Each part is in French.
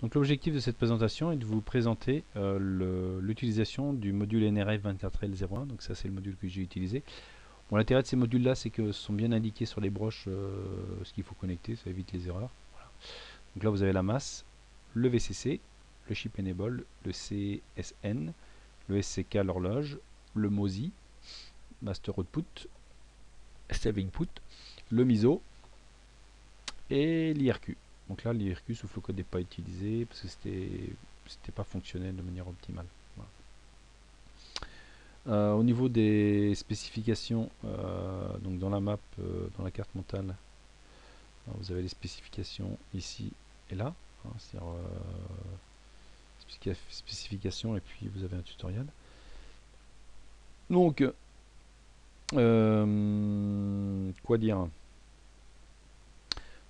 Donc l'objectif de cette présentation est de vous présenter l'utilisation du module NRF 24L01. Donc ça c'est le module que j'ai utilisé. Bon, l'intérêt de ces modules là c'est que ce sont bien indiqués sur les broches ce qu'il faut connecter, ça évite les erreurs. Voilà. Donc là vous avez la masse, le VCC, le chip enable, le CSN, le SCK l'horloge, le MOSI, master output, slave input, le MISO et l'IRQ. Donc là l'IRQ sous flow code n'est pas utilisé parce que c'était pas fonctionnel de manière optimale. Voilà. Au niveau des spécifications, donc dans la map, dans la carte mentale, vous avez les spécifications ici et là, hein, c'est-à-dire spécifications et puis vous avez un tutoriel. Donc, quoi dire?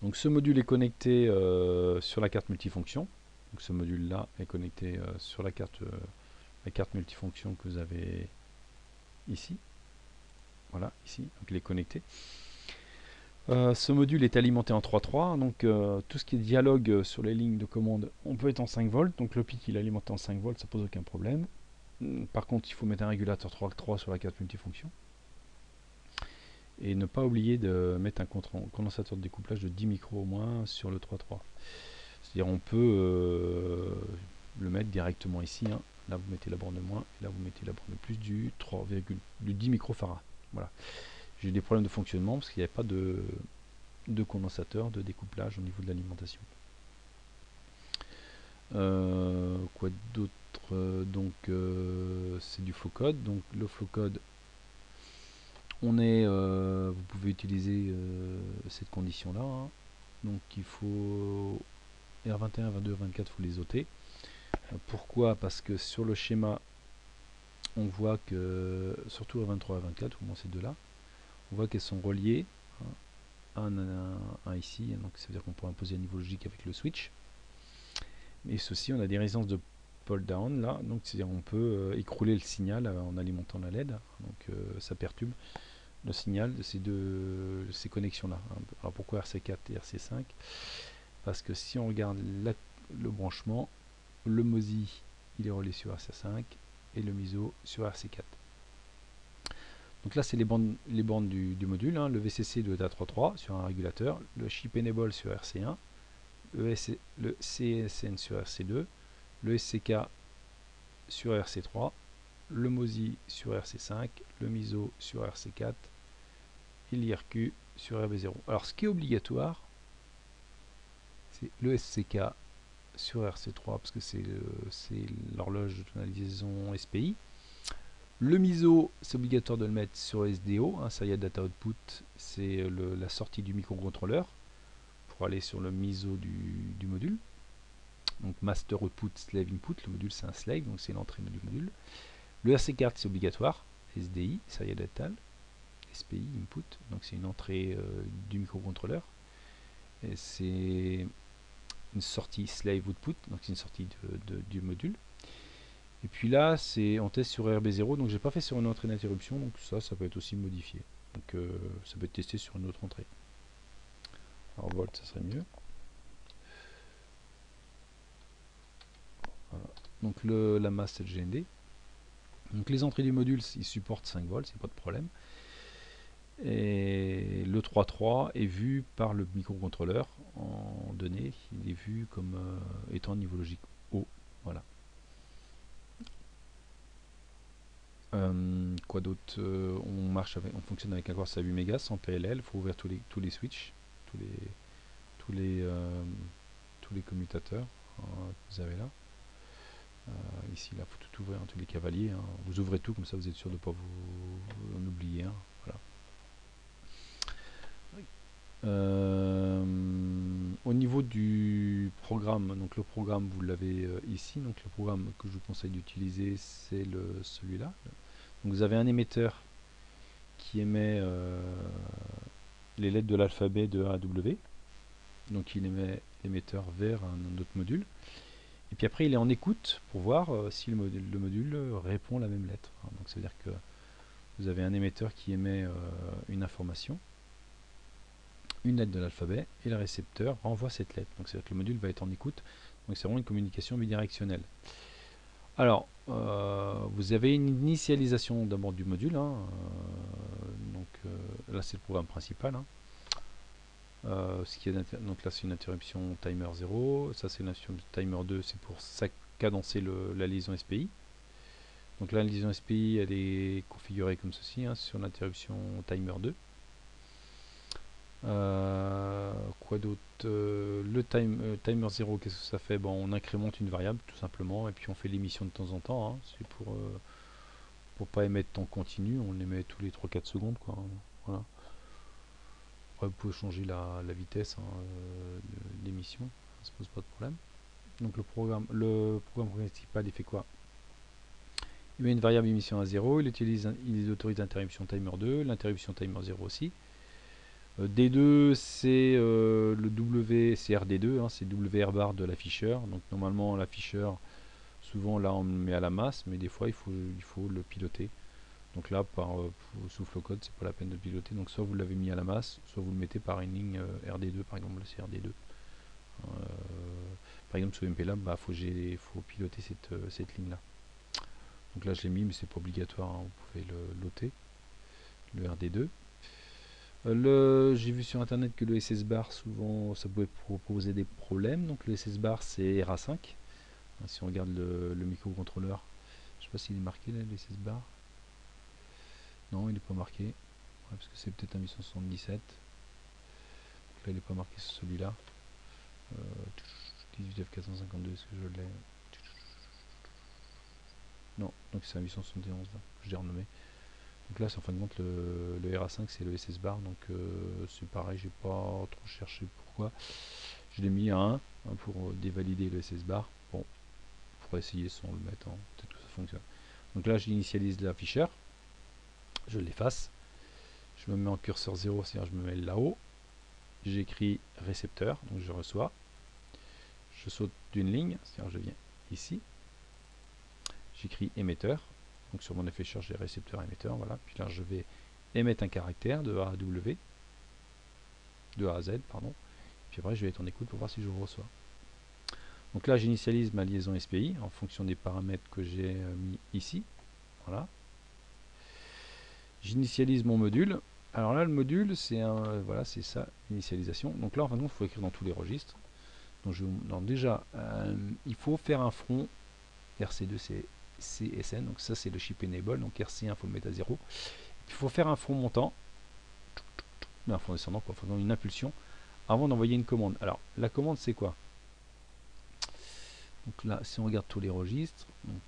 Donc ce module est connecté sur la carte multifonction. Donc ce module là est connecté sur la carte multifonction que vous avez ici. Voilà, ici, donc il est connecté. Ce module est alimenté en 3.3, donc tout ce qui est dialogue sur les lignes de commande, on peut être en 5 volts, donc le pic il est alimenté en 5 volts, ça pose aucun problème. Par contre, il faut mettre un régulateur 3.3 sur la carte multifonction. Et ne pas oublier de mettre un condensateur de découplage de 10 micros au moins sur le 3.3. C'est-à-dire on peut le mettre directement ici, hein. Là vous mettez la borne de moins, et là vous mettez la borne de plus du 10 microfarad. Voilà. J'ai eu des problèmes de fonctionnement parce qu'il n'y avait pas de condensateur, de découplage au niveau de l'alimentation. Quoi d'autre? Donc c'est du flow code. Donc le flow code, vous pouvez utiliser cette condition là, hein. Donc il faut R21, 22, 24, il faut les ôter. Pourquoi? Parce que sur le schéma on voit que surtout R23 et 24, au moins ces deux là, on voit qu'elles sont reliées, hein, un ici, donc ça veut dire qu'on peut imposer un niveau logique avec le switch. Et ceci, on a des résistances de pull down là, donc c'est-à-dire on peut écrouler le signal en alimentant la LED, donc ça perturbe le signal de ces connexions là. Alors pourquoi RC4 et RC5? Parce que si on regarde le branchement, le MOSI il est relié sur RC5 et le MISO sur RC4. Donc là c'est les bornes du module, hein. Le VCC doit être à 3.3 sur un régulateur, le chip enable sur RC1, le CSN sur RC2, le SCK sur RC3, le MOSI sur RC5, le MISO sur RC4 et l'IRQ sur RB0. Alors ce qui est obligatoire, c'est le SCK sur RC3 parce que c'est l'horloge de tonalisation SPI. Le MISO, c'est obligatoire de le mettre sur SDO, hein, Serial Data Output, c'est la sortie du microcontrôleur pour aller sur le MISO du module. Donc Master Output, Slave Input, le module c'est un slave, donc c'est l'entrée du module. Le RC4 c'est obligatoire, SDI, Serial Data, SPI, Input, donc c'est une entrée du microcontrôleur. C'est une sortie Slave Output, donc c'est une sortie du module. Et puis là, on teste sur RB0, donc j'ai pas fait sur une entrée d'interruption, donc ça peut être aussi modifié. Donc ça peut être testé sur une autre entrée. Alors volt, ça serait mieux. Voilà. Donc la masse, c'est le GND. Donc les entrées du module, ils supportent 5 volts, c'est pas de problème. Et le 3.3 est vu par le microcontrôleur en données, il est vu comme étant niveau logique haut. Voilà. Quoi d'autre? On fonctionne avec un Corsa 8 mégas sans PLL. Il faut ouvrir tous les switches, tous les commutateurs que vous avez là. Ici, il faut tout ouvrir, tous les cavaliers, hein. Vous ouvrez tout, comme ça vous êtes sûr de ne pas vous en oublier. Hein. Voilà. Au niveau du programme, donc le programme vous l'avez ici, donc le programme que je vous conseille d'utiliser c'est celui-là. Donc vous avez un émetteur qui émet les lettres de l'alphabet de A à W, donc il émet l'émetteur vers un autre module, et puis après il est en écoute pour voir si le module répond la même lettre. Donc ça veut dire que vous avez un émetteur qui émet une information, une lettre de l'alphabet, et le récepteur renvoie cette lettre. Donc c'est-à-dire que le module va être en écoute Donc c'est vraiment une communication bidirectionnelle. Alors, vous avez une initialisation d'abord du module, hein, là c'est le programme principal, hein. Donc là c'est une interruption timer 0, ça c'est une interruption timer 2, c'est pour cadencer la liaison SPI. Donc là la liaison SPI elle est configurée comme ceci, hein, sur l'interruption timer 2. Quoi d'autre? Le timer 0, qu'est-ce que ça fait? Bon, on incrémente une variable tout simplement et puis on fait l'émission de temps en temps, hein. C'est pour pas émettre en continu, on l'émet tous les 3-4 secondes, quoi, hein. Voilà. Après, vous pouvez changer la vitesse, hein, d'émission, ça pose pas de problème. Donc le programme principal il fait quoi? Il met une variable émission à 0, il autorise l'interruption timer 2, l'interruption timer 0 aussi. D2 c'est le W, c'est RD2, hein, c'est WR bar de l'afficheur. Donc normalement l'afficheur, souvent là on le met à la masse, mais des fois il faut le piloter. Donc là sous Flowcode c'est pas la peine de piloter, donc soit vous l'avez mis à la masse, soit vous le mettez par une ligne RD2, par exemple là c'est RD2. Par exemple sous MPLAB, faut piloter cette ligne là. Donc là je l'ai mis, mais c'est pas obligatoire, hein, vous pouvez le loter, le RD2. J'ai vu sur internet que le SS bar souvent ça pouvait proposer des problèmes. Donc le SS bar c'est RA5. Si on regarde le microcontrôleur, je sais pas s'il est marqué là, le SS bar. Non, il n'est pas marqué. Ouais, parce que c'est peut-être un 877. Donc là il n'est pas marqué sur celui-là. 18F452, est-ce que je l'ai? Non, donc c'est un 871 là, que j'ai renommé. Donc là, en fin de compte, le RA5 c'est le SS bar, donc c'est pareil, j'ai pas trop cherché pourquoi. Je l'ai mis à 1 hein, pour dévalider le SS bar. Bon, pour essayer sans le mettre, hein, peut-être que ça fonctionne. Donc là, j'initialise l'afficheur, je l'efface, je me mets en curseur 0, c'est-à-dire je me mets là-haut, j'écris récepteur, donc je reçois, je saute d'une ligne, c'est-à-dire je viens ici, j'écris émetteur. Donc sur mon afficheur j'ai récepteur émetteur, voilà. Puis là je vais émettre un caractère de A à W, de A à Z, pardon. Puis après je vais être en écoute pour voir si je reçois. Donc là j'initialise ma liaison SPI en fonction des paramètres que j'ai mis ici. Voilà. J'initialise mon module. Alors là le module c'est voilà, c'est ça, l'initialisation. Donc là en fin de compte il faut écrire dans tous les registres. Donc déjà il faut faire un front RC2 c'est CSN, donc ça c'est le chip enable, donc RC1 il faut le mettre à 0. Il faut faire un front montant, un front descendant, quoi, une impulsion, avant d'envoyer une commande. Alors la commande c'est quoi? Donc là si on regarde tous les registres, donc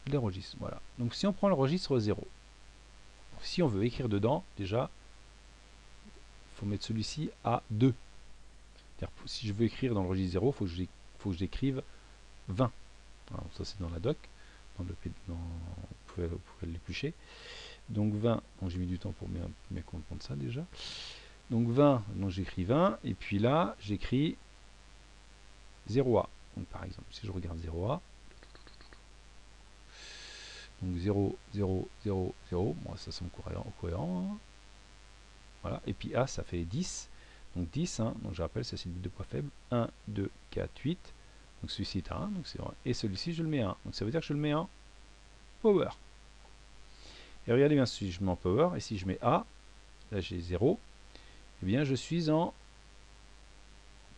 les registres, voilà. Donc si on prend le registre 0, si on veut écrire dedans, déjà, il faut mettre celui-ci à 2. Si je veux écrire dans le registre 0, il faut que j'écrive 20. Alors, ça c'est dans la doc, vous pouvez l'éplucher. Donc 20, donc j'ai mis du temps pour bien comprendre ça déjà. Donc 20, donc j'écris 20, et puis là j'écris 0A. Donc par exemple, si je regarde 0A, donc 0, 0, 0, 0, bon, ça semble cohérent, hein. Voilà, et puis A ça fait 10, donc 10, hein, donc je rappelle, ça c'est le bit de poids faible, 1, 2, 4, 8, donc celui-ci est à 1, donc c'est vrai, et celui-ci je le mets à 1, donc ça veut dire que je le mets en power. Et regardez bien, si je mets en power, et si je mets A, là j'ai 0, et bien je suis en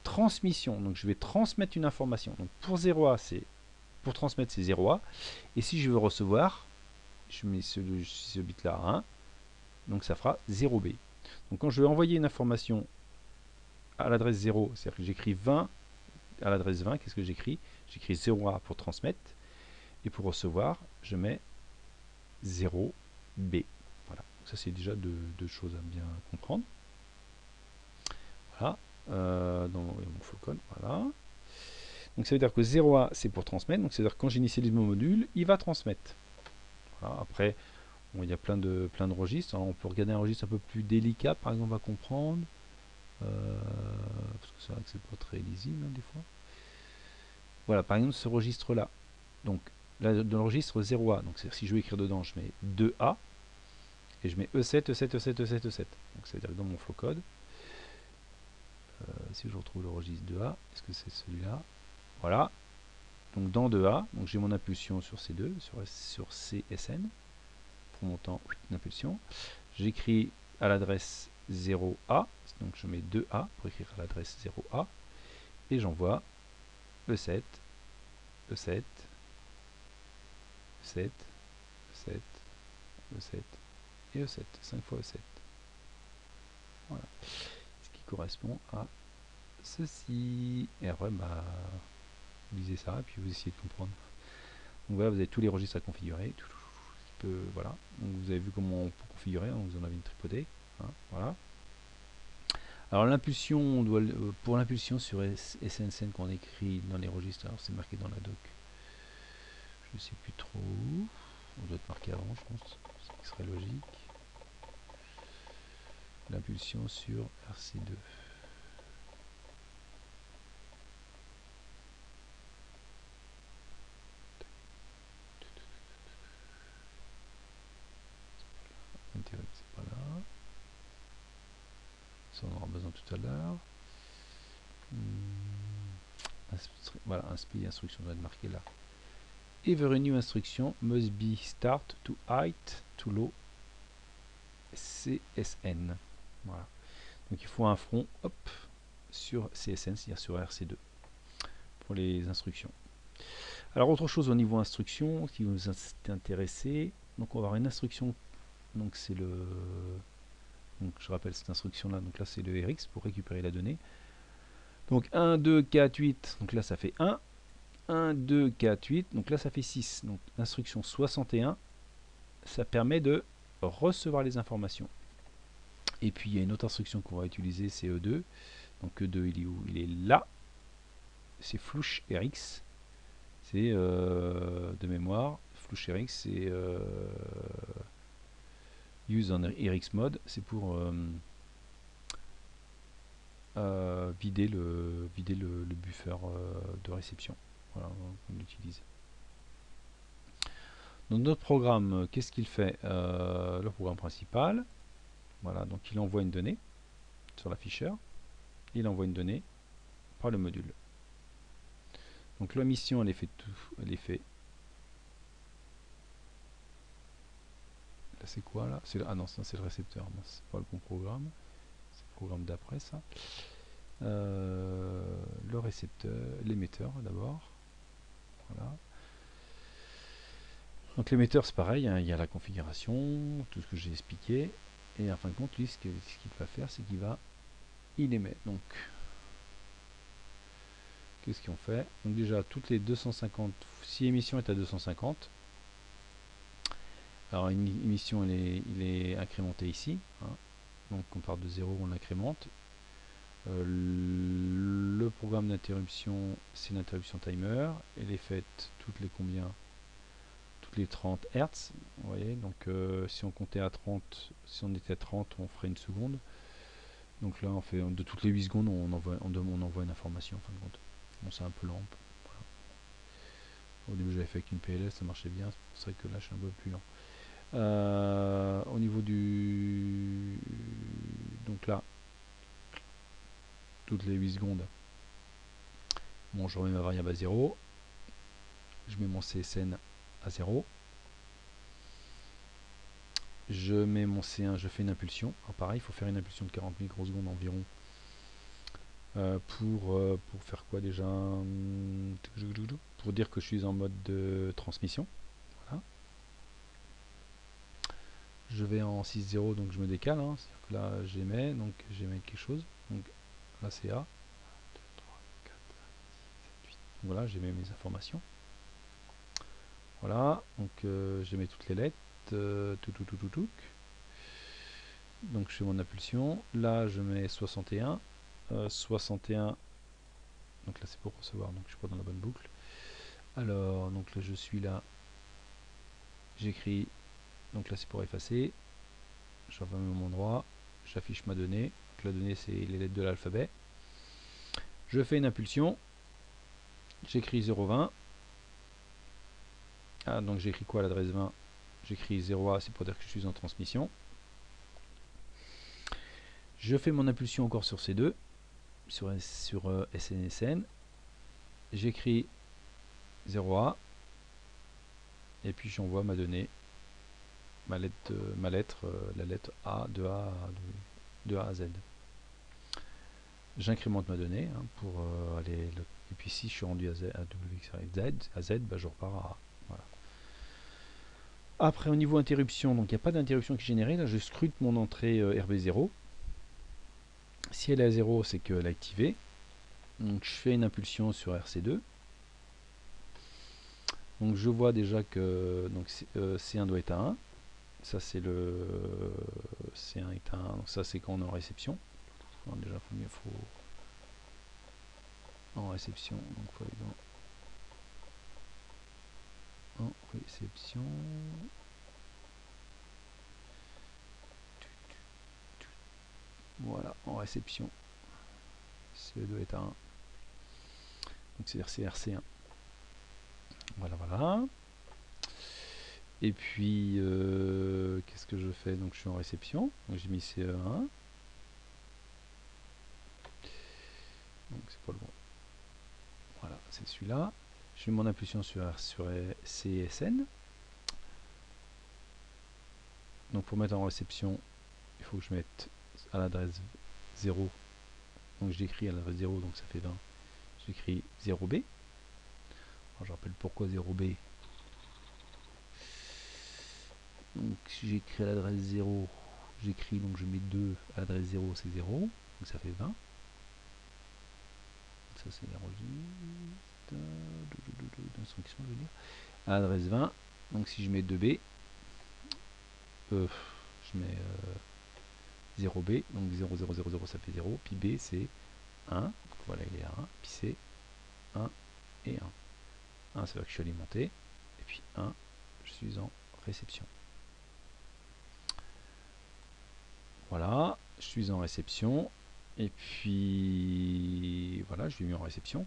transmission, donc je vais transmettre une information. Donc pour 0A, c'est pour transmettre c'est 0A, et si je veux recevoir, je mets ce bit là à 1, donc ça fera 0B. Donc quand je vais envoyer une information à l'adresse 0, c'est-à-dire que j'écris 20 à l'adresse 20, qu'est-ce que j'écris? J'écris 0A pour transmettre, et pour recevoir, je mets 0B. Voilà, donc ça c'est déjà deux choses à bien comprendre. Voilà, dans mon Flowcode, voilà. Donc ça veut dire que 0A c'est pour transmettre, donc c'est à dire que quand j'initialise mon module, il va transmettre. Voilà. Après, bon, il y a plein de registres. Alors, on peut regarder un registre un peu plus délicat, par exemple, on va comprendre. Parce que c'est vrai que c'est pas très lisible, hein, des fois. Voilà, par exemple, ce registre-là. Donc, là, dans le registre 0A, donc si je veux écrire dedans, je mets 2A, et je mets E7, E7, E7, E7, E7. Donc, c'est-à-dire que dans mon flowcode, si je retrouve le registre 2A, est-ce que c'est celui-là? Voilà. Donc dans 2A, donc j'ai mon impulsion sur C2, sur CSN, pour mon temps d'impulsion. J'écris à l'adresse 0A, donc je mets 2A pour écrire à l'adresse 0A, et j'envoie E7, E7, E7, E7, E7 et E7, 5 fois E7. Voilà. Ce qui correspond à ceci. Et après, bah, vous lisez ça et puis vous essayez de comprendre. Donc voilà, vous avez tous les registres à configurer. Voilà. Donc vous avez vu comment on peut configurer. Donc vous en avez une tripodée. Hein, voilà. Alors l'impulsion, pour l'impulsion sur SNSN qu'on écrit dans les registres, alors c'est marqué dans la doc. Je sais plus trop où. On doit être marqué avant, je pense. Ce qui serait logique. L'impulsion sur RC2. C'est pas là. Ça on aura besoin tout à l'heure. Voilà, inspi instruction doit être marqué là. Every new instruction must be start to height to low CSN. Voilà. Donc il faut un front hop sur CSN, c'est-à-dire sur RC2 pour les instructions. Alors autre chose au niveau instruction qui vous intéressé, donc on va avoir une instruction, donc c'est le, donc je rappelle cette instruction là, donc là c'est le RX pour récupérer la donnée. Donc 1, 2, 4, 8, donc là ça fait 1, 1, 2, 4, 8, donc là ça fait 6. Donc l'instruction 61, ça permet de recevoir les informations. Et puis il y a une autre instruction qu'on va utiliser, c'est E2. Donc E2 il est où? Il est là. C'est flouche RX. C'est de mémoire. Flouche RX c'est use on RX mode. C'est pour vider le buffer de réception. Voilà, on l'utilise. Donc notre programme, qu'est-ce qu'il fait? Le programme principal, voilà, donc il envoie une donnée sur l'afficheur, il envoie une donnée par le module. Donc la mission, elle est faite elle est faite. Là c'est quoi là? Ah non, ça c'est le récepteur, c'est pas le bon programme, c'est le programme d'après ça. Le récepteur, l'émetteur d'abord, voilà. Donc l'émetteur c'est pareil, hein, il y a la configuration, tout ce que j'ai expliqué, et en fin de compte, lui ce qu'il va faire, c'est qu'il va, il émet. Donc qu'est-ce qu'on fait? Donc déjà toutes les 250, si émission est à 250, alors une émission il est incrémenté ici, hein. Donc on part de 0, on l'incrémente. Le programme d'interruption, c'est l'interruption timer, elle est faite toutes les combien? Toutes les 30 Hz, vous voyez, donc si on comptait à 30, si on était à 30, on ferait une seconde. Donc là on fait de toutes les 8 secondes on envoie une information en fin de compte. Bon, c'est un peu lent. Voilà. Au début j'avais fait avec une PLS, ça marchait bien, c'est pour ça que là je suis un peu plus lent. Au niveau du... Donc là, toutes les 8 secondes, bon, je remets ma variable à 0, je mets mon CSN à 0, je mets mon C1, je fais une impulsion. Alors pareil, il faut faire une impulsion de 40 microsecondes environ pour faire quoi déjà? Pour dire que je suis en mode de transmission. Voilà. Je vais en 6.0, donc je me décale, hein. C'est-à-dire que là j'émets, donc j'émets quelque chose. Donc là c'est A. 2, 3, 4, 5, 6, 7, 8. Voilà, j'émets mes informations. Voilà, donc j'émets toutes les lettres. Tout. Donc je fais mon impulsion. Là je mets 61. 61. Donc là c'est pour recevoir, donc je suis pas dans la bonne boucle. Alors, donc là je suis là. J'écris. Donc là c'est pour effacer. Je reviens au même endroit. J'affiche ma donnée. Donc la donnée c'est les lettres de l'alphabet. Je fais une impulsion. J'écris 0,20. Ah, donc j'écris quoi à l'adresse 20? J'écris 0A, c'est pour dire que je suis en transmission. Je fais mon impulsion encore sur C2, sur SNSN. j'écris 0A, et puis j'envoie ma donnée, la lettre A, de A à Z. J'incrémente ma donnée pour aller... Et puis si je suis rendu à Z, bah, je repars à A. Voilà. Après, au niveau interruption, donc il n'y a pas d'interruption qui est générée. Là, je scrute mon entrée RB0. Si elle est à 0, c'est qu'elle est activée. Donc je fais une impulsion sur RC2. Donc je vois déjà que donc, C1 doit être à 1. Ça c'est le C1 est à 1. Donc ça c'est quand on est en réception. Alors, déjà il faut en réception. Donc il faut aller dans en réception. Voilà, en réception. C2 doit être à 1. Donc c'est-à-dire c'est RC1. Voilà, voilà. Et puis, qu'est-ce que je fais? Donc je suis en réception. Donc j'ai mis CE1. Donc c'est pas le bon. Voilà, c'est celui-là. Je mets mon impulsion sur CSN. Donc pour mettre en réception, il faut que je mette à l'adresse 0. Donc j'écris à l'adresse 0, donc ça fait 20. J'écris 0B. Alors je rappelle pourquoi 0B. Donc si j'écris à l'adresse 0, j'écris, donc je mets 2 à l'adresse 0, c'est 0. Donc ça fait 20. Ça c'est les registres d'instruction, je veux dire. À l'adresse 20. Donc si je mets 2B, je mets 0B, donc 0, 0, 0, 0, ça fait 0, puis B c'est 1, donc voilà il est à 1, puis C 1 et 1. 1 ça veut dire que je suis alimenté, et puis 1, je suis en réception. Voilà, je suis en réception, et puis voilà, je l'ai mis en réception.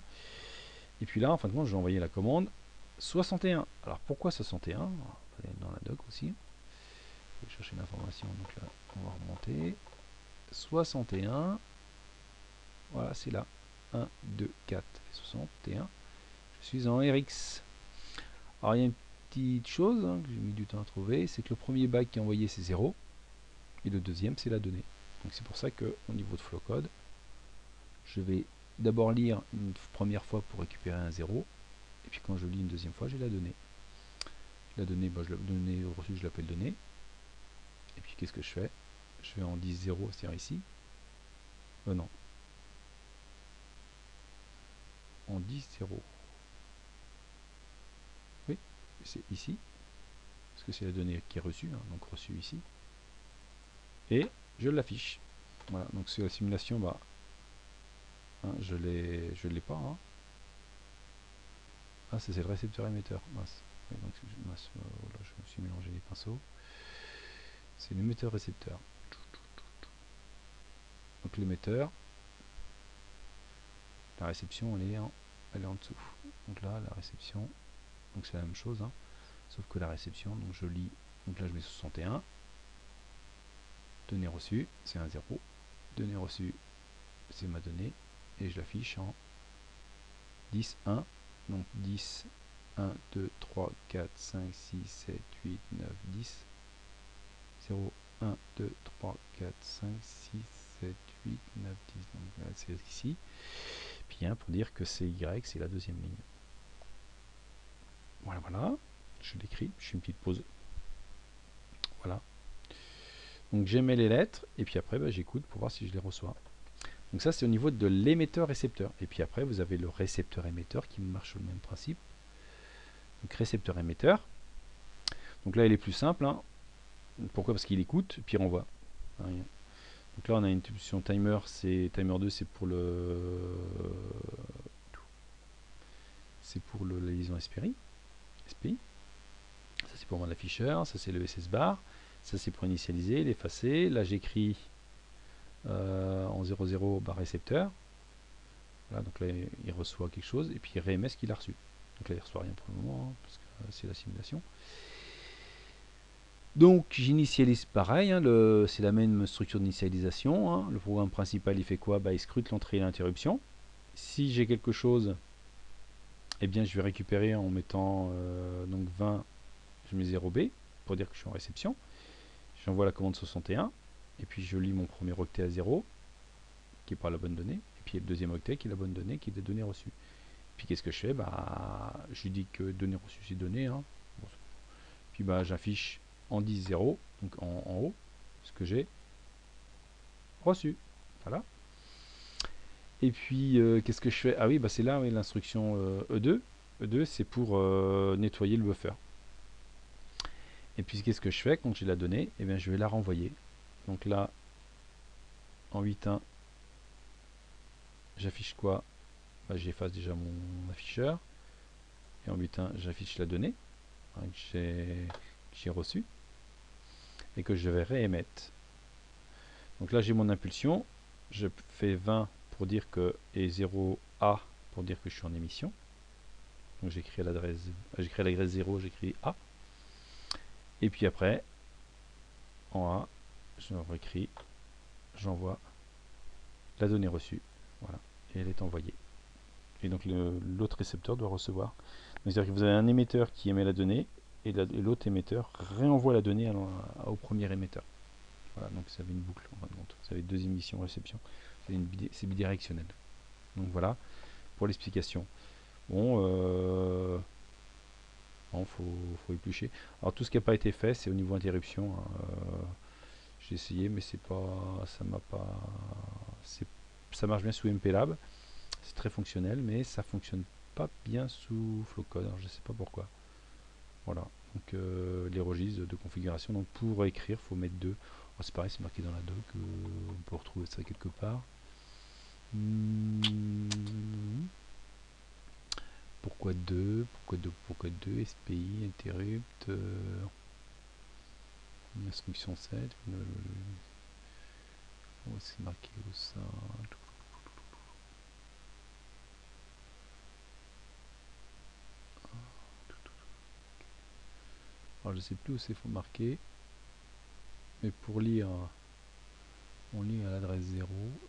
Et puis là, en fin de compte, je vais envoyer la commande 61. Alors pourquoi 61? On va aller dans la doc aussi. Je vais chercher l'information, donc là, on va remonter. 61, voilà, c'est là. 1, 2, 4, 61. Je suis en RX. Alors il y a une petite chose que j'ai mis du temps à trouver, c'est que le premier byte qui est envoyé c'est 0, et le deuxième c'est la donnée. Donc c'est pour ça que au niveau de flow code, je vais d'abord lire une première fois pour récupérer un 0, et puis quand je lis une deuxième fois, j'ai la donnée. La donnée, bah, donnée reçue, je l'appelle donnée. Et puis qu'est-ce que je fais? Je vais en 10.0, c'est-à-dire ici. Non. En 10.0. Oui, c'est ici. Parce que c'est la donnée qui est reçue, donc reçue ici. Et je l'affiche. Voilà, donc c'est la simulation, bah, je l'ai pas. Ah, c'est le récepteur émetteur. Mince. Oui, donc, mince, là, je me suis mélangé les pinceaux. C'est l'émetteur récepteur. Donc l'émetteur, la réception elle est en dessous. Donc là, la réception, donc c'est la même chose, sauf que la réception, donc je lis, donc là je mets 61. Donnée reçue, c'est un 0. Donnée reçue, c'est ma donnée. Et je l'affiche en 10, 1. Donc 10, 1, 2, 3, 4, 5, 6, 7, 8, 9, 10. 0, 1, 2, 3, 4, 5, 6, 7, 8, 9, 10. Donc c'est ici. Puis 1 pour dire que c'est Y, c'est la deuxième ligne. Voilà, voilà. Je l'écris, je fais une petite pause. Voilà. Donc j'émets les lettres, et puis après bah, j'écoute pour voir si je les reçois. Donc ça c'est au niveau de l'émetteur-récepteur. Et puis après vous avez le récepteur-émetteur qui marche sur le même principe. Donc récepteur-émetteur. Donc là il est plus simple. Pourquoi? Parce qu'il écoute, puis il renvoie. Donc là on a une impulsion timer, timer 2 c'est pour la liaison SPI. Ça c'est pour mon afficheur, ça c'est le SS bar, ça c'est pour initialiser, l'effacer. Là j'écris en 00 bar récepteur. Voilà, donc là il reçoit quelque chose et puis il réémet ce qu'il a reçu. Donc là il reçoit rien pour le moment, parce que c'est la simulation. Donc j'initialise pareil, c'est la même structure d'initialisation. Le programme principal il fait quoi? Il scrute l'entrée et l'interruption. Si j'ai quelque chose, eh bien je vais récupérer en mettant donc 20, je mets 0B pour dire que je suis en réception. J'envoie la commande 61 et puis je lis mon premier octet à 0 qui n'est pas la bonne donnée, et puis le deuxième octet qui est la bonne donnée, qui est la donnée reçue. Puis qu'est-ce que je fais? Bah, je lui dis que donnée reçue c'est donnée. Hein. Bon, puis bah, j'affiche en 10 0, donc en haut, ce que j'ai reçu. Voilà. Et puis qu'est-ce que je fais? Ah oui, bah c'est là oui, l'instruction E2. E2 c'est pour nettoyer le buffer. Et puis qu'est-ce que je fais quand j'ai la donnée? Eh bien je vais la renvoyer. Donc là, en 8.1, j'affiche quoi? Bah, j'efface déjà mon afficheur. Et en 8.1, j'affiche la donnée hein, que j'ai reçue et que je vais réémettre. Donc là, j'ai mon impulsion. Je fais 20 pour dire que et 0A pour dire que je suis en émission. Donc j'écris l'adresse 0, j'écris A. Et puis après, en A, je réécris, j'envoie la donnée reçue. Voilà, et elle est envoyée. Et donc l'autre récepteur doit recevoir. C'est-à-dire que vous avez un émetteur qui émet la donnée et l'autre émetteur réenvoie la donnée au premier émetteur. Voilà, donc ça fait une boucle en fin de compte. Ça fait deux émissions réception. C'est bidirectionnel. Donc voilà pour l'explication. Bon, faut éplucher. Alors tout ce qui n'a pas été fait, c'est au niveau interruption. Hein. J'ai essayé, mais c'est pas, ça m'a pas, ça marche bien sous MPLAB. C'est très fonctionnel, mais ça fonctionne pas bien sous Flowcode. Alors je sais pas pourquoi. Voilà. Donc les registres de configuration. Donc pour écrire, faut mettre 2. Oh, c'est pareil, c'est marqué dans la doc. On peut retrouver ça quelque part. Pourquoi 2? Pourquoi 2? SPI, interrupt, instruction 7. Oh, c'est marqué où ça? Alors je sais plus où c'est marqué. Mais pour lire, on lit à l'adresse 0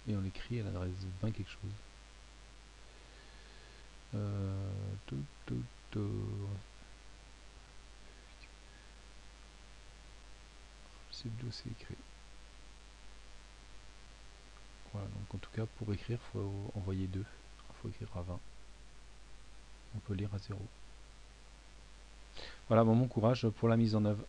et on écrit à l'adresse 20 quelque chose. Je sais plus où c'est écrit. Voilà, donc en tout cas pour écrire, il faut envoyer 2. Il faut écrire à 20. On peut lire à 0. Voilà, bon courage pour la mise en œuvre.